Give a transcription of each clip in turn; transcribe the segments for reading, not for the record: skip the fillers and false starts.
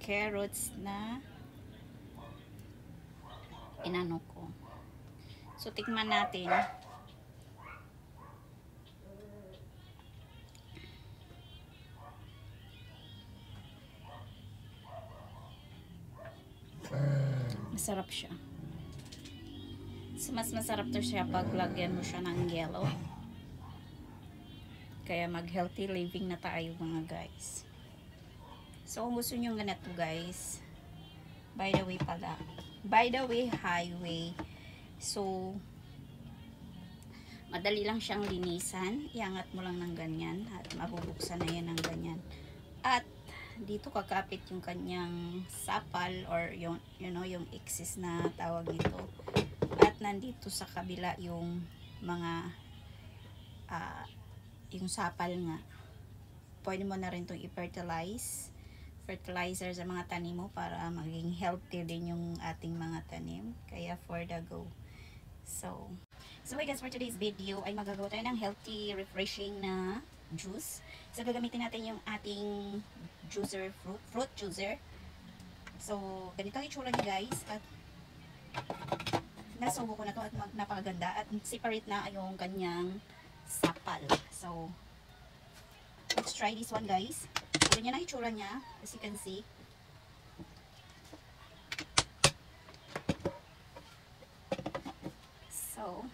carrots na inano ko. So, tikman natin. Masarap siya. So, mas masarap to siya pag lagyan mo siya ng yellow. Kaya mag-healthy living na tayo mga guys. So, kung gusto nyo ganito guys, by the way pala, by the way highway, so, madali lang siyang linisan. Iangat mo lang ng ganyan at mabubuksan na yan ng ganyan. At dito kakapit yung kanyang sapal or yung, you know, yung excess na tawag dito. At nandito sa kabila yung mga yung sapal nga. Pwede mo na rin itong fertilizer sa mga tanim mo para maging healthy din yung ating mga tanim. Kaya for the go. So guys, for today's video ay magagawa tayo ng healthy, refreshing na juice. So gagamitin natin yung ating juicer, fruit juicer. So ganito ang itsura niya guys. At nasubo ko na to at napakaganda. At separate na yung kanyang sapal. So let's try this one guys. So ganyan ang itsura niya, as you can see. So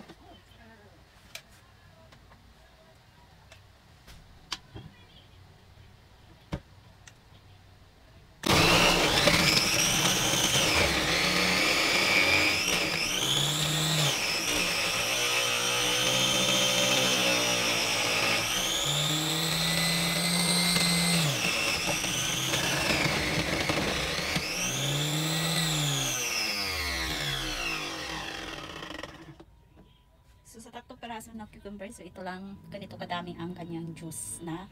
sa 3 peraso na cucumber, so ito lang, ganito kadami ang kanyang juice na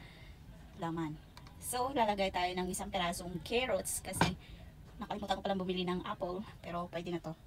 laman. So, lalagay tayo ng 1 perasong carrots kasi nakalimutan ko palang bumili ng apple, pero pwede na to.